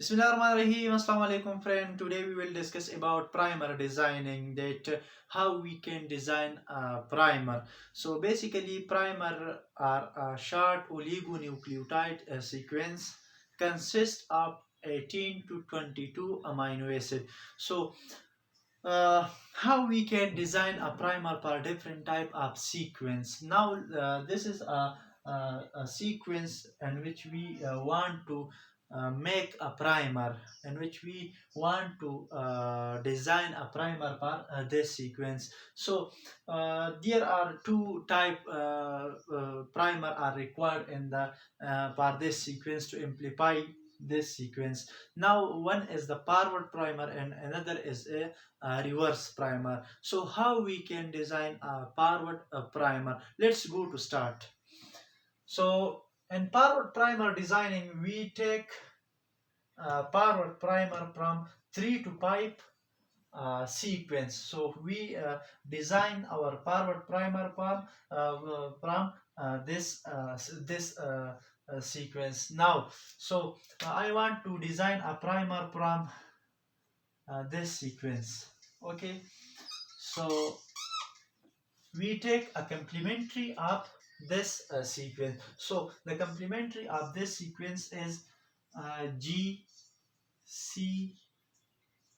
Bismillahirrahmanirrahim. Assalamu alaikum friend. Today we will discuss about primer designing, that how we can design a primer. So basically primer are a short oligonucleotide sequence consists of 18 to 22 amino acid. So how we can design a primer for different type of sequence. Now this is a sequence in which we want to make a primer, in which we want to design a primer for this sequence. So there are two type primer are required in the for this sequence to amplify this sequence. Now one is the forward primer and another is a reverse primer. So how we can design a forward primer? Let's go to start. So in forward primer designing, we take forward primer from 3 to 5 sequence. So we design our forward primer from this sequence. Now, so I want to design a primer from this sequence. Okay, so we take a complementary of this sequence. So the complementary of this sequence is G C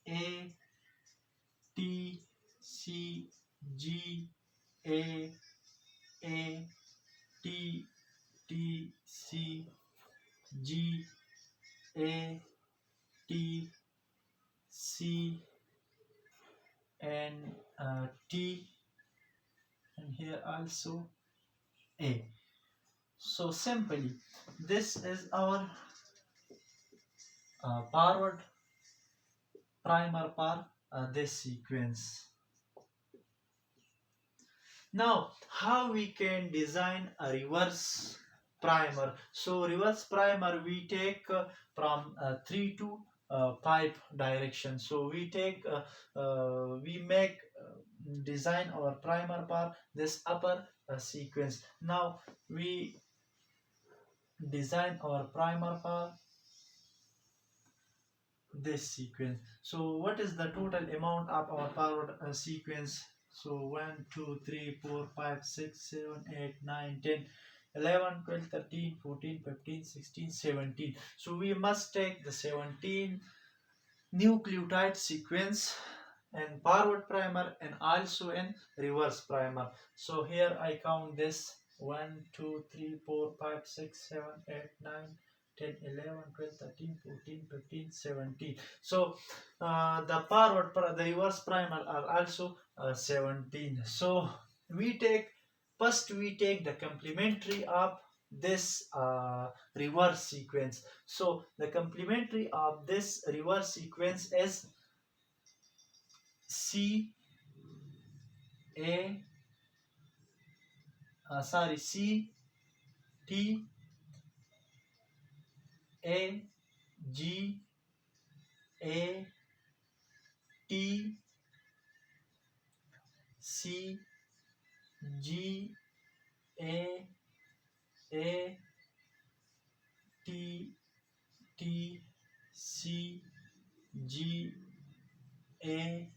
A T C G A A T T C G A T C and T, and here also A. So simply this is our forward primer for this sequence. Now how we can design a reverse primer? So reverse primer we take from 3 to 5 direction. So we take we make design our primer for this upper sequence. Now we design our primer for this sequence. So what is the total amount of our forward sequence? So 1 2 3 4 5 6 7 8 9 10 11 12 13 14 15 16 17. So we must take the 17 nucleotide sequence in forward primer and also in reverse primer. So here I count this 1 2 3 4 5 6 7 8 9 10 11 12 13 14 15 17. So the reverse primer are also 17. So we take the complementary of this reverse sequence. So the complementary of this reverse sequence is C A C T A G A T C G A A T T C G A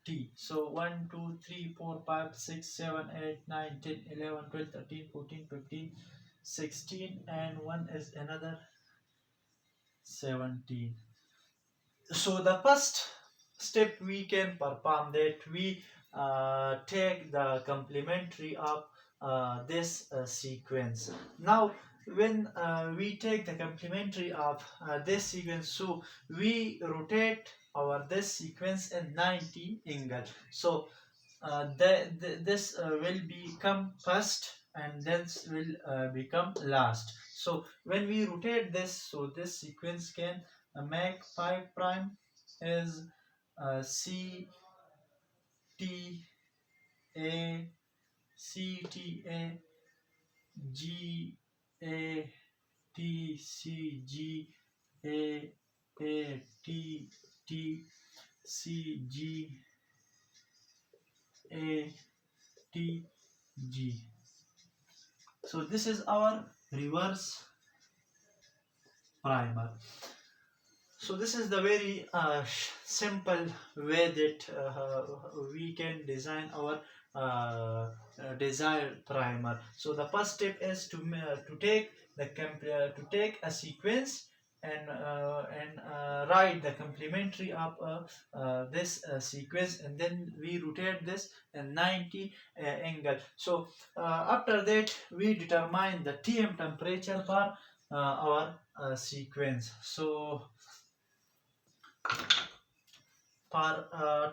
T. So 1 2 3 4 5 6 7 8 9 10 11 12 13 14 15 16, and one is another 17. So the first step we can perform, that we take the complementary of this sequence. Now when we take the complementary of this sequence, so we rotate our this sequence in 90 angle. So this will become first and then will become last. So when we rotate this, so this sequence can make 5 prime is C T A C T A G A T C G A T T C G A T G. So this is our reverse primer. So this is the very simple way that we can design our desired primer. So the first step is to take to take a sequence and write the complementary of this sequence, and then we rotate this in 90 angle. So after that we determine the TM temperature for our sequence. So for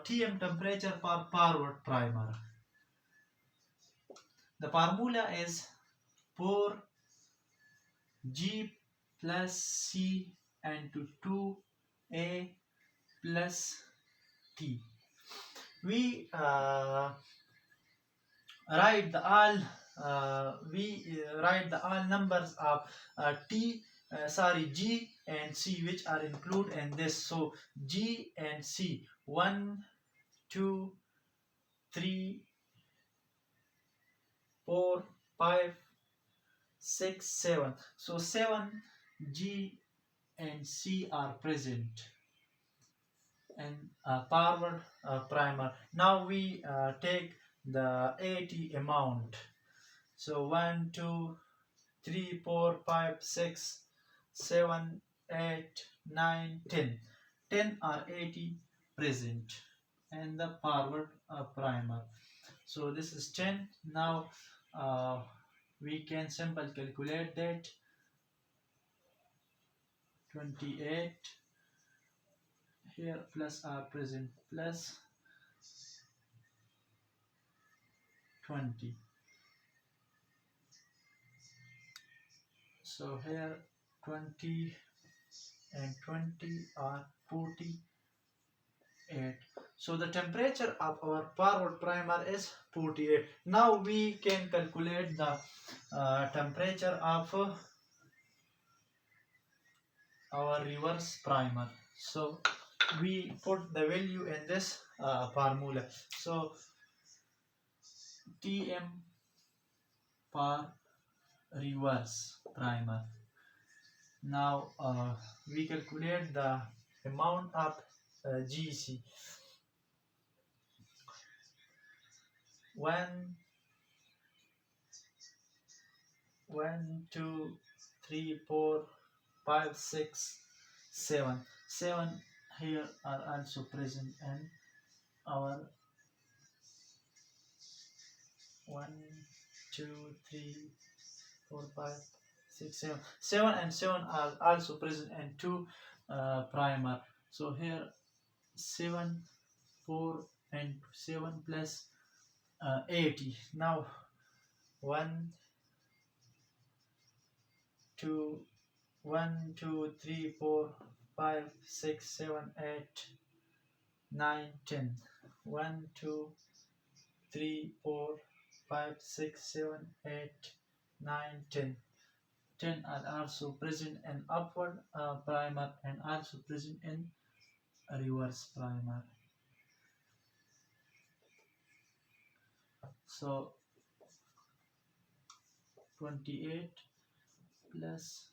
TM temperature for forward primer, the formula is 4G plus C and to 2A plus T. We write the all write the all numbers of G and C which are included in this. So G and C, 1, 2, 3, 4, 5, 6, 7. So 7 G and C are present in forward primer. Now we take the 80 amount. So 1, 2, 3, 4, 5, 6, 7, 8, 9, 10. 10 or 80 present in the forward primer. So this is 10. Now we can simple calculate that. 28 here plus are present plus 20. So here 20 and 20 are 48. So the temperature of our forward primer is 48. Now we can calculate the temperature of our reverse primer. So we put the value in this formula. So Tm for reverse primer. Now we calculate the amount of GC. 1, 1, 2, 3, 4, 5, 6, 7. 7 here are also present in our 1, 2, 3, 4, 5, 6, 7. 7 and 7 are also present in two primer. So here 7, 4 and 7 plus 80. Now 1, 2, 1, 2, 3, 4, 5, 6, 7, 8, 9, 10. 1, 2, 3, 4, 5, 6, 7, 8, 9, 10. 10 are also present in upward primer and also present in reverse primer. So 28 plus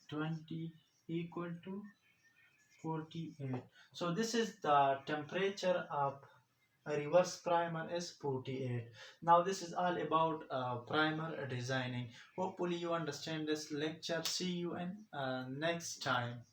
20 equal to 48. So this is the temperature of a reverse primer is 48. Now this is all about primer designing. Hopefully you understand this lecture. See you in next time.